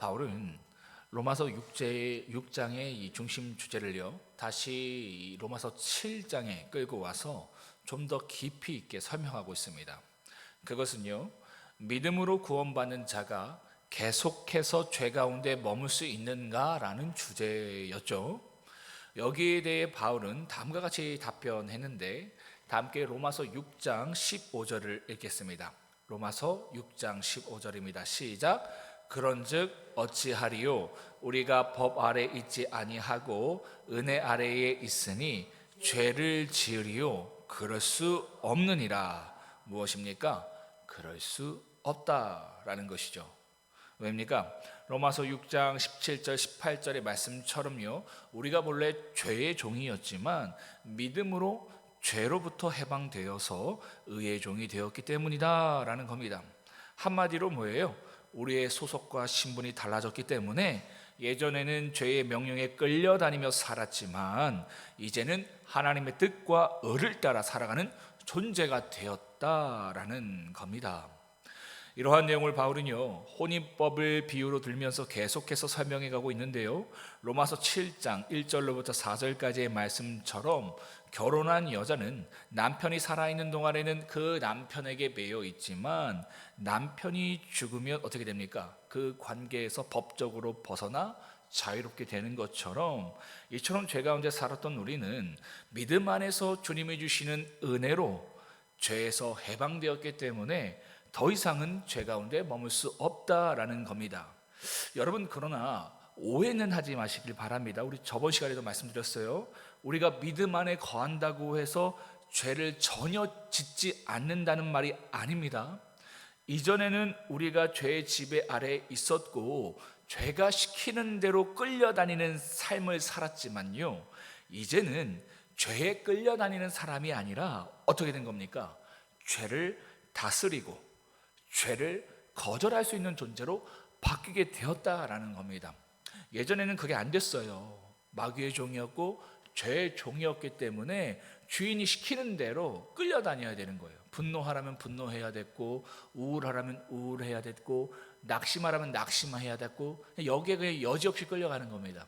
바울은 로마서 6장의 이 중심 주제를요 다시 로마서 7장에 끌고 와서 좀 더 깊이 있게 설명하고 있습니다. 그것은요, 믿음으로 구원받는 자가 계속해서 죄 가운데 머물 수 있는가라는 주제였죠. 여기에 대해 바울은 다음과 같이 답변했는데, 다 함께 로마서 6장 15절을 읽겠습니다. 로마서 6장 15절입니다. 시작. 그런즉 어찌하리요? 우리가 법 아래 있지 아니하고 은혜 아래에 있으니 죄를 지으리요? 그럴 수 없느니라. 무엇입니까? 그럴 수 없다라는 것이죠. 왜입니까? 로마서 6장 17절 18절의 말씀처럼요, 우리가 본래 죄의 종이었지만 믿음으로 죄로부터 해방되어서 의의 종이 되었기 때문이다 라는 겁니다. 한마디로 뭐예요? 우리의 소속과 신분이 달라졌기 때문에 예전에는 죄의 명령에 끌려다니며 살았지만 이제는 하나님의 뜻과 의를 따라 살아가는 존재가 되었다라는 겁니다. 이러한 내용을 바울은요, 혼인법을 비유로 들면서 계속해서 설명해 가고 있는데요, 로마서 7장 1절로부터 4절까지의 말씀처럼 결혼한 여자는 남편이 살아있는 동안에는 그 남편에게 매여 있지만 남편이 죽으면 어떻게 됩니까? 그 관계에서 법적으로 벗어나 자유롭게 되는 것처럼, 이처럼 죄 가운데 살았던 우리는 믿음 안에서 주님이 주시는 은혜로 죄에서 해방되었기 때문에 더 이상은 죄 가운데 머물 수 없다라는 겁니다. 여러분, 그러나 오해는 하지 마시길 바랍니다. 우리 저번 시간에도 말씀드렸어요. 우리가 믿음 안에 거한다고 해서 죄를 전혀 짓지 않는다는 말이 아닙니다. 이전에는 우리가 죄의 지배 아래에 있었고 죄가 시키는 대로 끌려다니는 삶을 살았지만요, 이제는 죄에 끌려다니는 사람이 아니라 어떻게 된 겁니까? 죄를 다스리고 죄를 거절할 수 있는 존재로 바뀌게 되었다라는 겁니다. 예전에는 그게 안 됐어요. 마귀의 종이었고 죄의 종이었기 때문에 주인이 시키는 대로 끌려다녀야 되는 거예요. 분노하라면 분노해야 됐고, 우울하라면 우울해야 됐고, 낙심하라면 낙심해야 됐고, 여기에 그냥 여지없이 끌려가는 겁니다.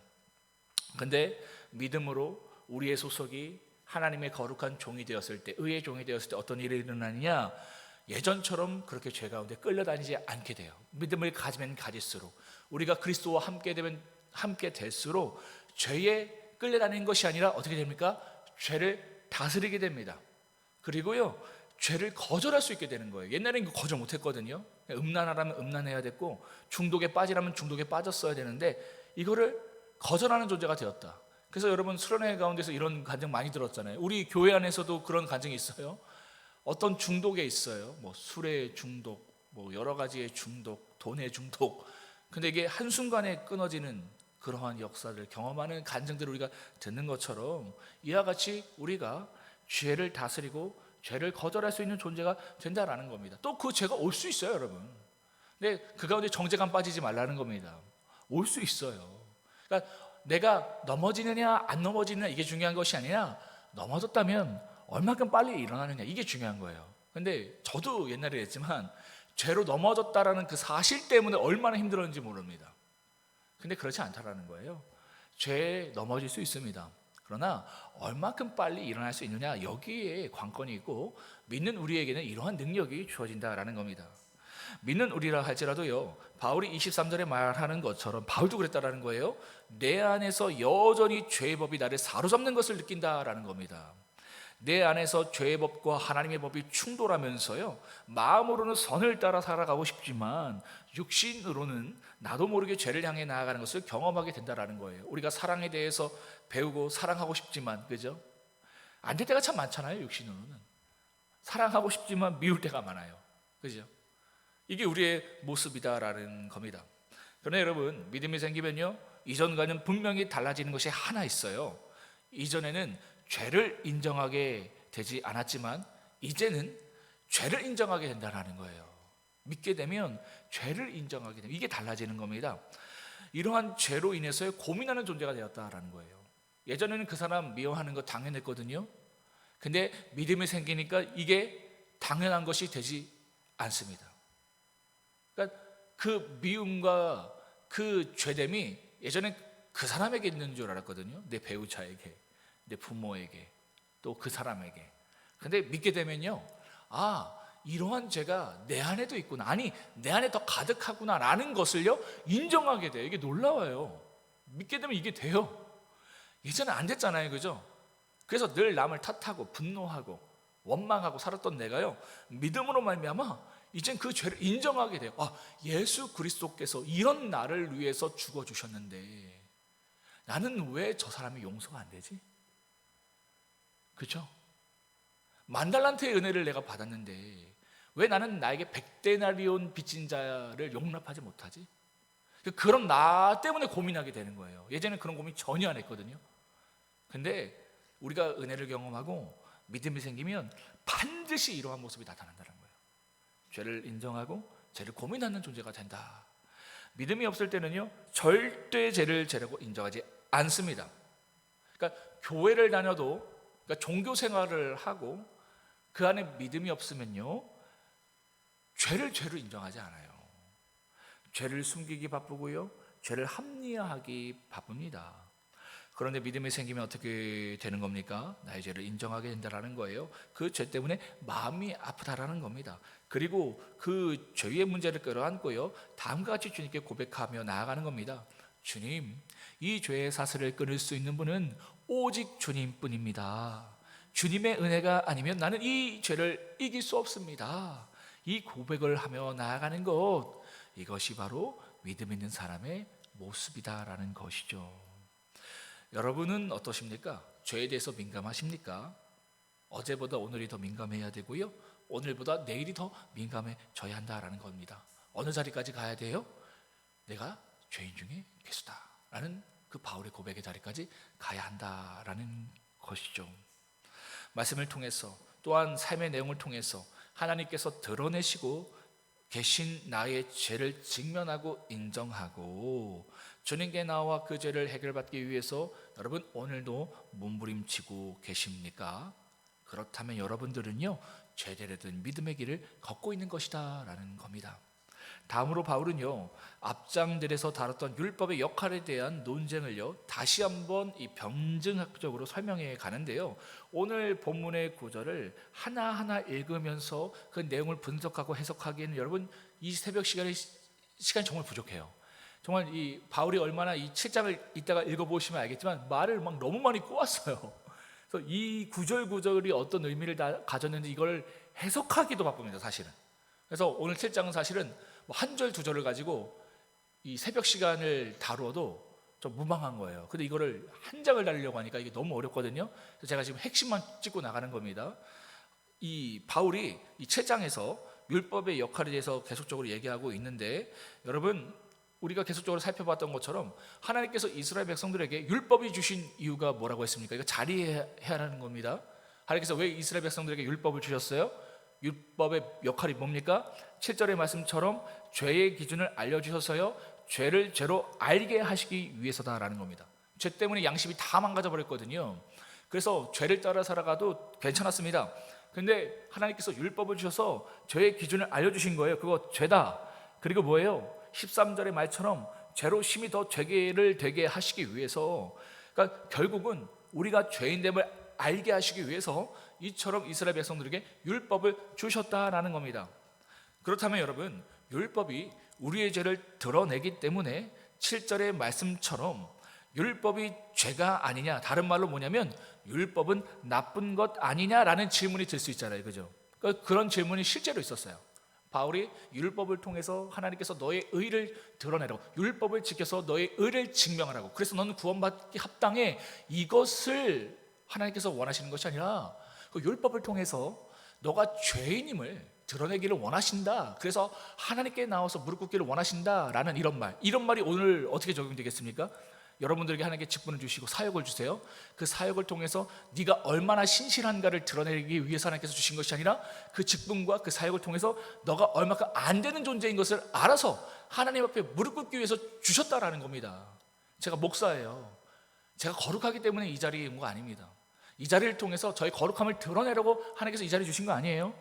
근데 믿음으로 우리의 소속이 하나님의 거룩한 종이 되었을 때, 의의 종이 되었을 때 어떤 일이 일어나느냐? 예전처럼 그렇게 죄 가운데 끌려다니지 않게 돼요. 믿음을 가지면 가질수록, 우리가 그리스도와 함께 되면 함께 될수록 죄에 끌려다니는 것이 아니라 어떻게 됩니까? 죄를 다스리게 됩니다. 그리고요, 죄를 거절할 수 있게 되는 거예요. 옛날에는 이거 거절 못했거든요. 음란하라면 음란해야 됐고, 중독에 빠지라면 중독에 빠졌어야 되는데 이거를 거절하는 존재가 되었다. 그래서 여러분, 수련회 가운데서 이런 간증 많이 들었잖아요. 우리 교회 안에서도 그런 간증이 있어요. 어떤 중독에 있어요. 뭐 술의 중독, 뭐 여러 가지의 중독, 돈의 중독. 근데 이게 한순간에 끊어지는 그러한 역사를 경험하는 간증들을 우리가 듣는 것처럼, 이와 같이 우리가 죄를 다스리고 죄를 거절할 수 있는 존재가 된다라는 겁니다. 또 그 죄가 올 수 있어요, 여러분. 근데 그 가운데 정죄감 빠지지 말라는 겁니다. 올 수 있어요. 그러니까 내가 넘어지느냐 안 넘어지느냐 이게 중요한 것이 아니라, 넘어졌다면 얼마큼 빨리 일어나느냐 이게 중요한 거예요. 근데 저도 옛날에 했지만 죄로 넘어졌다라는 그 사실 때문에 얼마나 힘들었는지 모릅니다. 근데 그렇지 않다라는 거예요. 죄에 넘어질 수 있습니다. 그러나 얼마큼 빨리 일어날 수 있느냐, 여기에 관건이 있고, 믿는 우리에게는 이러한 능력이 주어진다라는 겁니다. 믿는 우리라 할지라도요, 바울이 23절에 말하는 것처럼 바울도 그랬다라는 거예요. 내 안에서 여전히 죄의 법이 나를 사로잡는 것을 느낀다라는 겁니다. 내 안에서 죄의 법과 하나님의 법이 충돌하면서요, 마음으로는 선을 따라 살아가고 싶지만 육신으로는 나도 모르게 죄를 향해 나아가는 것을 경험하게 된다라는 거예요. 우리가 사랑에 대해서 배우고 사랑하고 싶지만, 그죠? 안 될 때가 참 많잖아요. 육신으로는 사랑하고 싶지만 미울 때가 많아요. 그죠? 이게 우리의 모습이다라는 겁니다. 그러나 여러분, 믿음이 생기면요, 이전과는 분명히 달라지는 것이 하나 있어요. 이전에는 죄를 인정하게 되지 않았지만 이제는 죄를 인정하게 된다는 거예요. 믿게 되면 죄를 인정하게 되면 이게 달라지는 겁니다. 이러한 죄로 인해서 고민하는 존재가 되었다라는 거예요. 예전에는 그 사람 미워하는 거 당연했거든요. 근데 믿음이 생기니까 이게 당연한 것이 되지 않습니다. 그러니까 그 미움과 그 죄됨이 예전에 그 사람에게 있는 줄 알았거든요. 내 배우자에게, 내 부모에게, 또 그 사람에게. 근데 믿게 되면요, 아, 이러한 죄가 내 안에도 있구나, 아니 내 안에 더 가득하구나 라는 것을요 인정하게 돼요. 이게 놀라워요. 믿게 되면 이게 돼요. 예전에 안 됐잖아요, 그죠? 그래서 늘 남을 탓하고 분노하고 원망하고 살았던 내가요, 믿음으로 말미암아 이젠 그 죄를 인정하게 돼요. 아, 예수 그리스도께서 이런 나를 위해서 죽어주셨는데 나는 왜 저 사람이 용서가 안 되지? 그죠? 만달란트의 은혜를 내가 받았는데 왜 나는 나에게 100데나리온 빚진 자를 용납하지 못하지? 그런 나 때문에 고민하게 되는 거예요. 예전에 그런 고민 전혀 안 했거든요. 근데 우리가 은혜를 경험하고 믿음이 생기면 반드시 이러한 모습이 나타난다는 거예요. 죄를 인정하고 죄를 고민하는 존재가 된다. 믿음이 없을 때는요, 절대 죄를 죄라고 인정하지 않습니다. 그러니까 교회를 다녀도, 그러니까 종교 생활을 하고 그 안에 믿음이 없으면요, 죄를 죄로 인정하지 않아요. 죄를 숨기기 바쁘고요, 죄를 합리화하기 바쁩니다. 그런데 믿음이 생기면 어떻게 되는 겁니까? 나의 죄를 인정하게 된다는 거예요. 그 죄 때문에 마음이 아프다라는 겁니다. 그리고 그 죄의 문제를 끌어안고요, 다음과 같이 주님께 고백하며 나아가는 겁니다. 주님, 이 죄의 사슬을 끊을 수 있는 분은 오직 주님뿐입니다. 주님의 은혜가 아니면 나는 이 죄를 이길 수 없습니다. 이 고백을 하며 나아가는 것, 이것이 바로 믿음 있는 사람의 모습이다라는 것이죠. 여러분은 어떠십니까? 죄에 대해서 민감하십니까? 어제보다 오늘이 더 민감해야 되고요, 오늘보다 내일이 더 민감해져야 한다라는 겁니다. 어느 자리까지 가야 돼요? 내가 죄인 중에 괴수다라는 그 바울의 고백의 자리까지 가야 한다라는 것이죠. 말씀을 통해서, 또한 삶의 내용을 통해서 하나님께서 드러내시고 계신 나의 죄를 직면하고 인정하고 주님께 나와 그 죄를 해결받기 위해서 여러분 오늘도 몸부림치고 계십니까? 그렇다면 여러분들은요, 제대로 된 믿음의 길을 걷고 있는 것이다 라는 겁니다. 다음으로 바울은요, 앞장들에서 다뤘던 율법의 역할에 대한 논쟁을요 다시 한번 이 병증학적으로 설명해 가는데요, 오늘 본문의 구절을 하나하나 읽으면서 그 내용을 분석하고 해석하기에는 여러분 이 새벽 시간이 정말 부족해요. 정말 이 바울이 얼마나 이 7장을 이따가 읽어보시면 알겠지만 말을 막 너무 많이 꼬았어요. 그래서 이 구절구절이 어떤 의미를 다 가졌는지 이걸 해석하기도 바쁩니다, 사실은. 그래서 오늘 7장은 사실은 한 절 두 절을 가지고 이 새벽 시간을 다루어도 좀 무방한 거예요. 근데 이거를 한 장을 다루려고 하니까 이게 너무 어렵거든요. 그래서 제가 지금 핵심만 찍고 나가는 겁니다. 이 바울이 이 7장에서 율법의 역할에 대해서 계속적으로 얘기하고 있는데, 여러분 우리가 계속적으로 살펴봤던 것처럼 하나님께서 이스라엘 백성들에게 율법이 주신 이유가 뭐라고 했습니까? 이거 자리해야 하는 겁니다. 하나님께서 왜 이스라엘 백성들에게 율법을 주셨어요? 율법의 역할이 뭡니까? 7절의 말씀처럼 죄의 기준을 알려주셔서요, 죄를 죄로 알게 하시기 위해서다라는 겁니다. 죄 때문에 양심이 다 망가져 버렸거든요. 그래서 죄를 따라 살아가도 괜찮았습니다. 근데 하나님께서 율법을 주셔서 죄의 기준을 알려주신 거예요. 그거 죄다. 그리고 뭐예요? 13절의 말처럼 죄로 심히 더 죄를 되게 하시기 위해서, 그러니까 결국은 우리가 죄인됨을 알게 하시기 위해서 이처럼 이스라엘 백성들에게 율법을 주셨다라는 겁니다. 그렇다면 여러분, 율법이 우리의 죄를 드러내기 때문에 7절의 말씀처럼 율법이 죄가 아니냐, 다른 말로 뭐냐면 율법은 나쁜 것 아니냐라는 질문이 들 수 있잖아요, 그죠? 그런 질문이 실제로 있었어요. 바울이 율법을 통해서 하나님께서 너의 의를 드러내라고, 율법을 지켜서 너의 의를 증명하라고, 그래서 너는 구원받기 합당해, 이것을 하나님께서 원하시는 것이 아니라 그 율법을 통해서 너가 죄인임을 드러내기를 원하신다, 그래서 하나님께 나와서 무릎 꿇기를 원하신다라는 이런 말이 오늘 어떻게 적용되겠습니까? 여러분들에게 하나님께 직분을 주시고 사역을 주세요. 그 사역을 통해서 네가 얼마나 신실한가를 드러내기 위해서 하나님께서 주신 것이 아니라 그 직분과 그 사역을 통해서 너가 얼마큼 안 되는 존재인 것을 알아서 하나님 앞에 무릎 꿇기 위해서 주셨다라는 겁니다. 제가 목사예요. 제가 거룩하기 때문에 이 자리에 온 거 아닙니다. 이 자리를 통해서 저의 거룩함을 드러내려고 하나님께서 이 자리 주신 거 아니에요.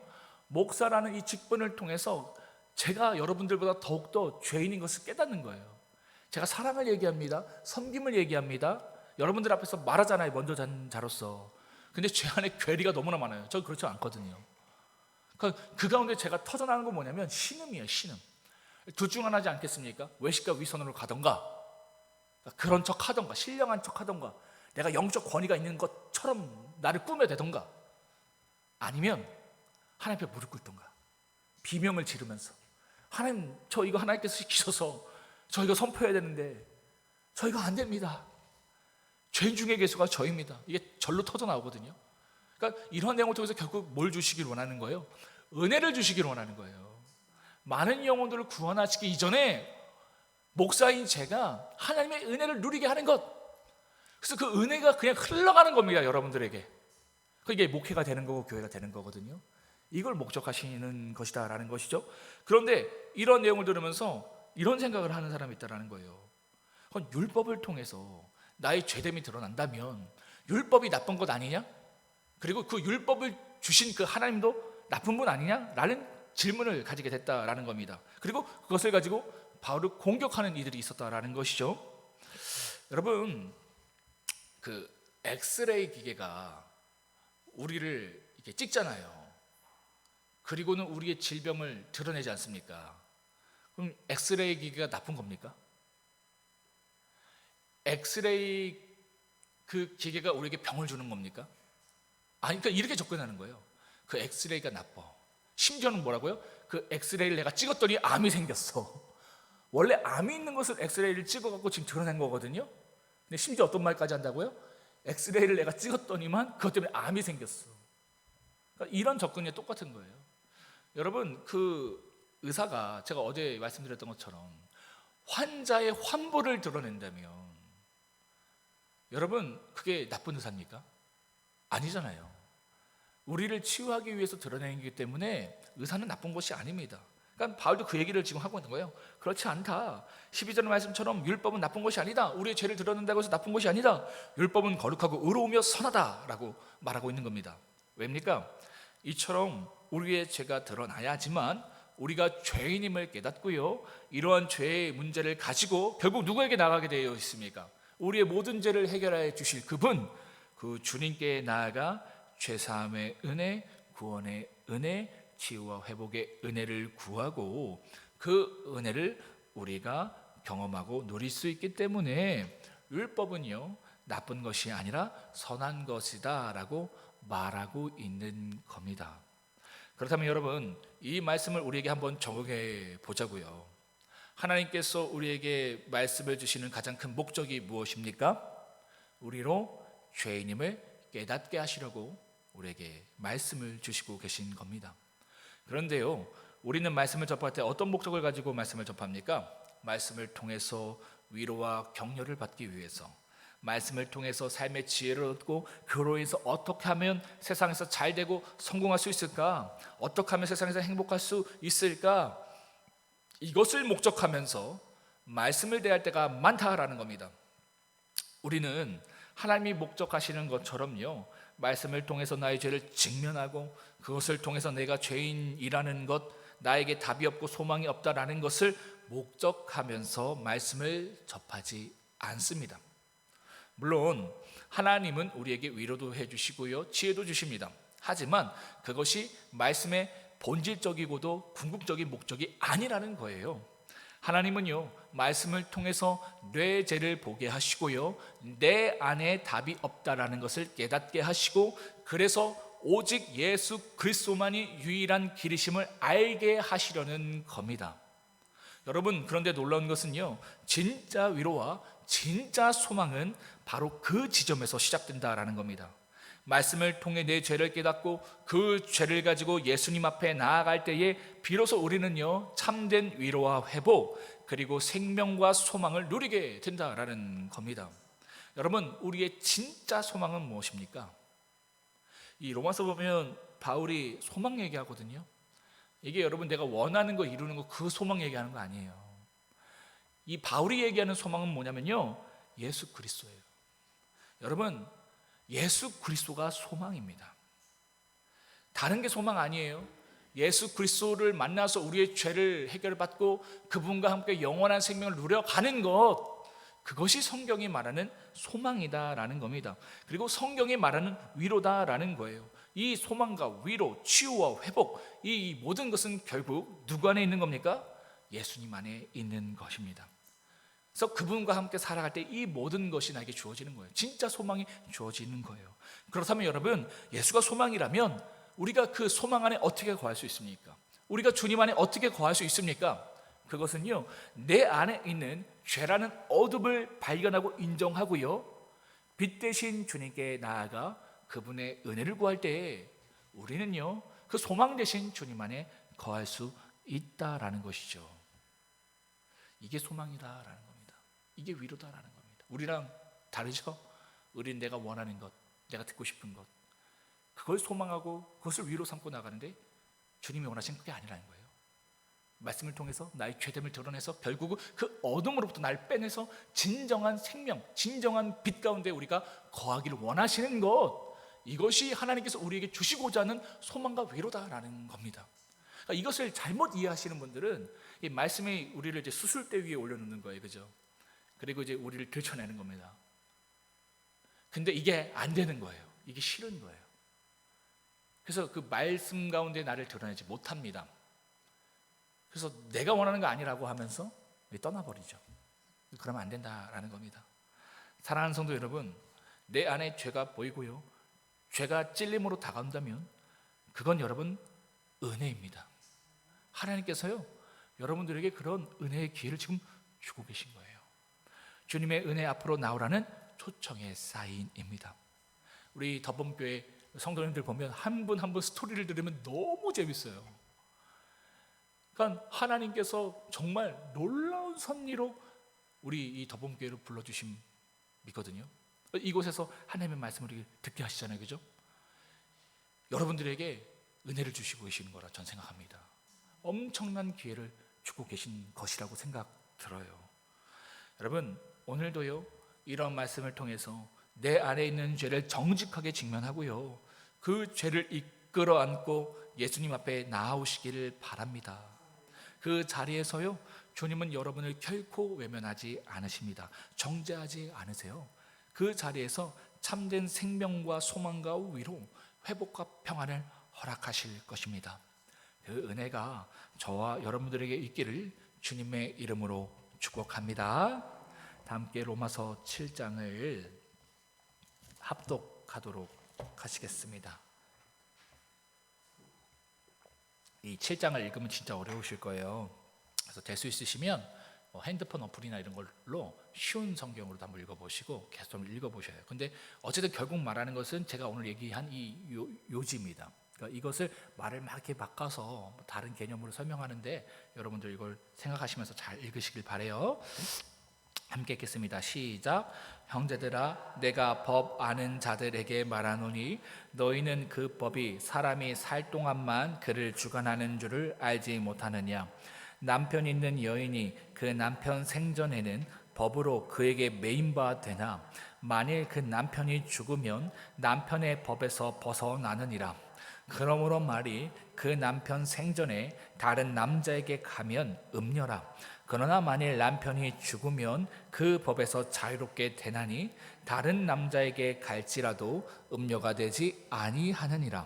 목사라는 이 직분을 통해서 제가 여러분들보다 더욱더 죄인인 것을 깨닫는 거예요. 제가 사랑을 얘기합니다. 섬김을 얘기합니다. 여러분들 앞에서 말하잖아요. 먼저 잔 자로서. 근데 제 안에 괴리가 너무나 많아요. 저 그렇지 않거든요. 그 가운데 제가 터져나가는 건 뭐냐면 신음이에요. 신음. 둘 중 하나지 않겠습니까? 외식과 위선으로 가던가, 그런 척 하던가, 신령한 척 하던가, 내가 영적 권위가 있는 것처럼 나를 꾸며대던가, 아니면 하나님 앞에 무릎 꿇던가, 비명을 지르면서 하나님, 저 이거 하나님께서 시키셔서 저 이거 선포해야 되는데 저 이거 안 됩니다. 죄인 중에 계수가 저입니다. 이게 절로 터져 나오거든요. 그러니까 이런 내용을 통해서 결국 뭘 주시길 원하는 거예요? 은혜를 주시길 원하는 거예요. 많은 영혼들을 구원하시기 이전에 목사인 제가 하나님의 은혜를 누리게 하는 것, 그래서 그 은혜가 그냥 흘러가는 겁니다. 여러분들에게. 이게 목회가 되는 거고 교회가 되는 거거든요. 이걸 목적하시는 것이다 라는 것이죠. 그런데 이런 내용을 들으면서 이런 생각을 하는 사람이 있다는 거예요. 율법을 통해서 나의 죄됨이 드러난다면 율법이 나쁜 것 아니냐? 그리고 그 율법을 주신 그 하나님도 나쁜 분 아니냐? 라는 질문을 가지게 됐다라는 겁니다. 그리고 그것을 가지고 바울을 공격하는 이들이 있었다라는 것이죠. 여러분, 그 엑스레이 기계가 우리를 이렇게 찍잖아요. 그리고는 우리의 질병을 드러내지 않습니까? 그럼 엑스레이 기계가 나쁜 겁니까? 엑스레이 그 기계가 우리에게 병을 주는 겁니까? 아니, 그러니까 이렇게 접근하는 거예요. 그 엑스레이가 나빠. 심지어는 뭐라고요? 그 엑스레이를 내가 찍었더니 암이 생겼어. 원래 암이 있는 것을 엑스레이를 찍어갖고 지금 드러낸 거거든요. 근데 심지어 어떤 말까지 한다고요? 엑스레이를 내가 찍었더니만 그것 때문에 암이 생겼어. 그러니까 이런 접근이 똑같은 거예요. 여러분, 그 의사가 제가 어제 말씀드렸던 것처럼 환자의 환부를 드러낸다면 여러분, 그게 나쁜 의사입니까? 아니잖아요. 우리를 치유하기 위해서 드러내기 때문에 의사는 나쁜 것이 아닙니다. 그러니까 바울도 그 얘기를 지금 하고 있는 거예요. 그렇지 않다. 12절 말씀처럼 율법은 나쁜 것이 아니다. 우리의 죄를 드러낸다고 해서 나쁜 것이 아니다. 율법은 거룩하고 의로우며 선하다라고 말하고 있는 겁니다. 왜입니까? 이처럼 우리의 죄가 드러나야지만 우리가 죄인임을 깨닫고요, 이러한 죄의 문제를 가지고 결국 누구에게 나가게 되어 있습니까? 우리의 모든 죄를 해결해 주실 그분, 그 주님께 나아가 죄사함의 은혜, 구원의 은혜, 치유와 회복의 은혜를 구하고 그 은혜를 우리가 경험하고 누릴 수 있기 때문에 율법은요, 나쁜 것이 아니라 선한 것이다 라고 말하고 있는 겁니다. 그렇다면 여러분, 이 말씀을 우리에게 한번 적용해 보자고요. 하나님께서 우리에게 말씀을 주시는 가장 큰 목적이 무엇입니까? 우리로 죄인임을 깨닫게 하시려고 우리에게 말씀을 주시고 계신 겁니다. 그런데요, 우리는 말씀을 접할 때 어떤 목적을 가지고 말씀을 접합니까? 말씀을 통해서 위로와 격려를 받기 위해서, 말씀을 통해서 삶의 지혜를 얻고 그로 인해서 어떻게 하면 세상에서 잘 되고 성공할 수 있을까? 어떻게 하면 세상에서 행복할 수 있을까? 이것을 목적하면서 말씀을 대할 때가 많다라는 겁니다. 우리는 하나님이 목적하시는 것처럼요, 말씀을 통해서 나의 죄를 직면하고 그것을 통해서 내가 죄인이라는 것, 나에게 답이 없고 소망이 없다라는 것을 목적하면서 말씀을 접하지 않습니다. 물론 하나님은 우리에게 위로도 해주시고요, 지혜도 주십니다. 하지만 그것이 말씀의 본질적이고도 궁극적인 목적이 아니라는 거예요. 하나님은요, 말씀을 통해서 내 죄를 보게 하시고요, 내 안에 답이 없다라는 것을 깨닫게 하시고, 그래서 오직 예수 그리스도만이 유일한 길이심을 알게 하시려는 겁니다. 여러분, 그런데 놀라운 것은요, 진짜 위로와 진짜 소망은 바로 그 지점에서 시작된다라는 겁니다. 말씀을 통해 내 죄를 깨닫고 그 죄를 가지고 예수님 앞에 나아갈 때에 비로소 우리는요, 참된 위로와 회복, 그리고 생명과 소망을 누리게 된다라는 겁니다. 여러분, 우리의 진짜 소망은 무엇입니까? 이 로마서 보면 바울이 소망 얘기하거든요. 이게 여러분, 내가 원하는 거 이루는 거, 그 소망 얘기하는 거 아니에요. 이 바울이 얘기하는 소망은 뭐냐면요, 예수 그리스도예요. 여러분, 예수 그리스도가 소망입니다. 다른 게 소망 아니에요. 예수 그리스도를 만나서 우리의 죄를 해결받고 그분과 함께 영원한 생명을 누려가는 것, 그것이 성경이 말하는 소망이다라는 겁니다. 그리고 성경이 말하는 위로다라는 거예요. 이 소망과 위로, 치유와 회복, 이 모든 것은 결국 누구 안에 있는 겁니까? 예수님 안에 있는 것입니다. 그래서 그분과 함께 살아갈 때 이 모든 것이 나에게 주어지는 거예요. 진짜 소망이 주어지는 거예요. 그렇다면 여러분, 예수가 소망이라면 우리가 그 소망 안에 어떻게 거할 수 있습니까? 우리가 주님 안에 어떻게 거할 수 있습니까? 그것은요, 내 안에 있는 죄라는 어둠을 발견하고 인정하고요, 빛 대신 주님께 나아가 그분의 은혜를 구할 때 우리는요, 그 소망 대신 주님 안에 거할 수 있다라는 것이죠. 이게 소망이다라는 겁니다. 이게 위로다라는 겁니다. 우리랑 다르죠? 우린 내가 원하는 것, 내가 듣고 싶은 것, 그걸 소망하고 그것을 위로 삼고 나가는데 주님이 원하시는 그게 아니라는 거예요. 말씀을 통해서 나의 죄됨을 드러내서 결국은 그 어둠으로부터 날 빼내서 진정한 생명, 진정한 빛 가운데 우리가 거하기를 원하시는 것, 이것이 하나님께서 우리에게 주시고자 하는 소망과 위로다라는 겁니다. 그러니까 이것을 잘못 이해하시는 분들은 이 말씀이 우리를 이제 수술대 위에 올려놓는 거예요, 그죠? 그리고 이제 우리를 들춰내는 겁니다. 근데 이게 안 되는 거예요. 이게 싫은 거예요. 그래서 그 말씀 가운데 나를 드러내지 못합니다. 그래서 내가 원하는 거 아니라고 하면서 떠나버리죠. 그러면 안 된다라는 겁니다. 사랑하는 성도 여러분, 내 안에 죄가 보이고요, 죄가 찔림으로 다가온다면 그건 여러분 은혜입니다. 하나님께서요, 여러분들에게 그런 은혜의 기회를 지금 주고 계신 거예요. 주님의 은혜 앞으로 나오라는 초청의 사인입니다. 우리 덕범교회 성도님들 보면 한 분 한 분 스토리를 들으면 너무 재밌어요. 그러니까 하나님께서 정말 놀라운 섭리로 우리 이 덕범교회를 불러주심 믿거든요. 이곳에서 하나님의 말씀을 우리 듣게 하시잖아요, 그죠? 여러분들에게 은혜를 주시고 계시는 거라 전 생각합니다. 엄청난 기회를 주고 계신 것이라고 생각 들어요. 여러분, 오늘도요, 이런 말씀을 통해서 내 안에 있는 죄를 정직하게 직면하고요, 그 죄를 이끌어 안고 예수님 앞에 나아오시기를 바랍니다. 그 자리에서요, 주님은 여러분을 결코 외면하지 않으십니다. 정죄하지 않으세요. 그 자리에서 참된 생명과 소망과 위로, 회복과 평안을 허락하실 것입니다. 그 은혜가 저와 여러분들에게 있기를 주님의 이름으로 축복합니다. 다 함께 로마서 7장을 합독하도록 하시겠습니다. 이 7장을 읽으면 진짜 어려우실 거예요. 그래서 될 수 있으시면 핸드폰 어플이나 이런 걸로 쉬운 성경으로도 한번 읽어보시고 계속 좀 읽어보셔요. 근데 어쨌든 결국 말하는 것은 제가 오늘 얘기한 이 요지입니다. 그러니까 이것을 말을 막 이렇게 바꿔서 다른 개념으로 설명하는데 여러분들 이걸 생각하시면서 잘 읽으시길 바래요. 함께 읽겠습니다. 시작. 형제들아, 내가 법 아는 자들에게 말하노니 너희는 그 법이 사람이 살 동안만 그를 주관하는 줄을 알지 못하느냐. 남편 있는 여인이 그 남편 생전에는 법으로 그에게 매인바 되나 만일 그 남편이 죽으면 남편의 법에서 벗어나느니라. 그러므로 말이 그 남편 생전에 다른 남자에게 가면 음녀라. 그러나 만일 남편이 죽으면 그 법에서 자유롭게 되나니 다른 남자에게 갈지라도 음녀가 되지 아니하느니라.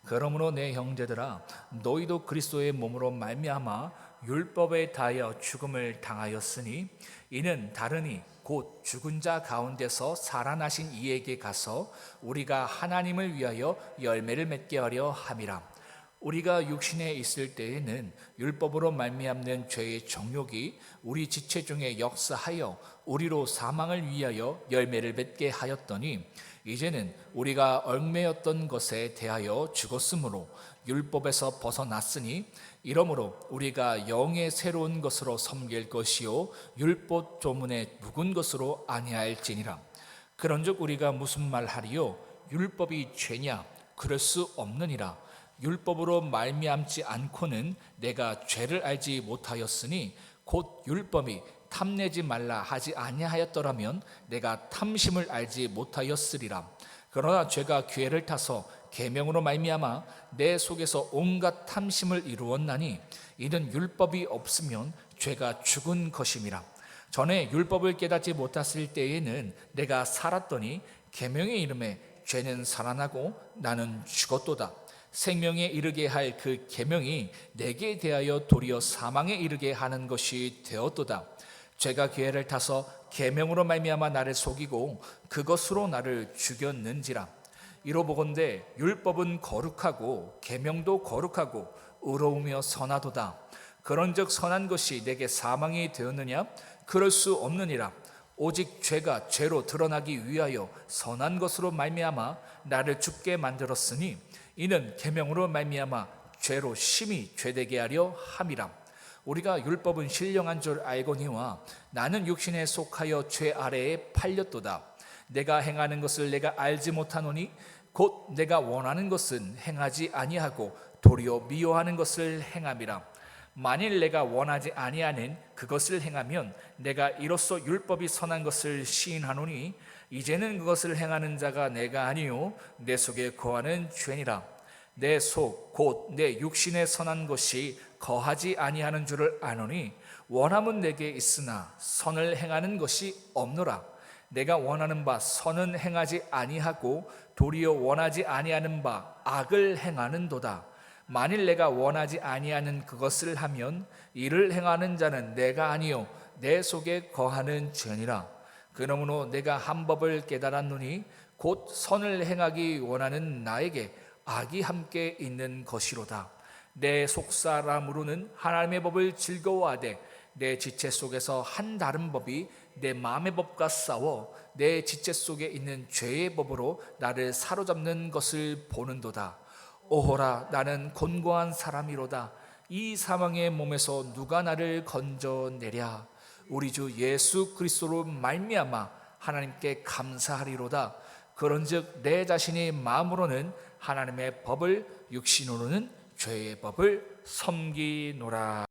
그러므로 내 형제들아, 너희도 그리스도의 몸으로 말미암아 율법에 대하여 죽음을 당하였으니 이는 다르니 곧 죽은 자 가운데서 살아나신 이에게 가서 우리가 하나님을 위하여 열매를 맺게 하려 함이라. 우리가 육신에 있을 때에는 율법으로 말미암는 죄의 정욕이 우리 지체 중에 역사하여 우리로 사망을 위하여 열매를 맺게 하였더니 이제는 우리가 얽매였던 것에 대하여 죽었으므로 율법에서 벗어났으니 이러므로 우리가 영의 새로운 것으로 섬길 것이요 율법 조문의 묵은 것으로 아니할지니라. 그런즉 우리가 무슨 말하리요? 율법이 죄냐? 그럴 수 없느니라. 율법으로 말미암지 않고는 내가 죄를 알지 못하였으니 곧 율법이 탐내지 말라 하지 아니하였더라면 내가 탐심을 알지 못하였으리라. 그러나 죄가 기회를 타서 계명으로 말미암아 내 속에서 온갖 탐심을 이루었나니 이는 율법이 없으면 죄가 죽은 것임이라. 전에 율법을 깨닫지 못했을 때에는 내가 살았더니 계명의 이름에 죄는 살아나고 나는 죽었도다. 생명에 이르게 할 그 계명이 내게 대하여 도리어 사망에 이르게 하는 것이 되었도다. 죄가 기회를 타서 계명으로 말미암아 나를 속이고 그것으로 나를 죽였는지라. 이로보건대 율법은 거룩하고 계명도 거룩하고 의로우며 선하도다. 그런즉 선한 것이 내게 사망이 되었느냐? 그럴 수 없느니라. 오직 죄가 죄로 드러나기 위하여 선한 것으로 말미암아 나를 죽게 만들었으니 이는 계명으로 말미암아 죄로 심히 죄되게 하려 함이라. 우리가 율법은 신령한 줄 알거니와 나는 육신에 속하여 죄 아래에 팔렸도다. 내가 행하는 것을 내가 알지 못하노니 곧 내가 원하는 것은 행하지 아니하고 도리어 미워하는 것을 행함이라. 만일 내가 원하지 아니하는 그것을 행하면 내가 이로써 율법이 선한 것을 시인하노니 이제는 그것을 행하는 자가 내가 아니요 내 속에 거하는 죄니라. 내 속 곧 내 육신에 선한 것이 거하지 아니하는 줄을 아노니 원함은 내게 있으나 선을 행하는 것이 없노라. 내가 원하는 바 선은 행하지 아니하고 도리어 원하지 아니하는 바 악을 행하는도다. 만일 내가 원하지 아니하는 그것을 하면 이를 행하는 자는 내가 아니요 내 속에 거하는 죄니라. 그러므로 내가 한 법을 깨달았노니 곧 선을 행하기 원하는 나에게 악이 함께 있는 것이로다. 내 속사람으로는 하나님의 법을 즐거워하되 내 지체 속에서 한 다른 법이 내 마음의 법과 싸워 내 지체 속에 있는 죄의 법으로 나를 사로잡는 것을 보는도다. 오호라, 나는 곤고한 사람이로다. 이 사망의 몸에서 누가 나를 건져내랴. 우리 주 예수 그리스도로 말미암아 하나님께 감사하리로다. 그런즉 내 자신이 마음으로는 하나님의 법을, 육신으로는 죄의 법을 섬기노라.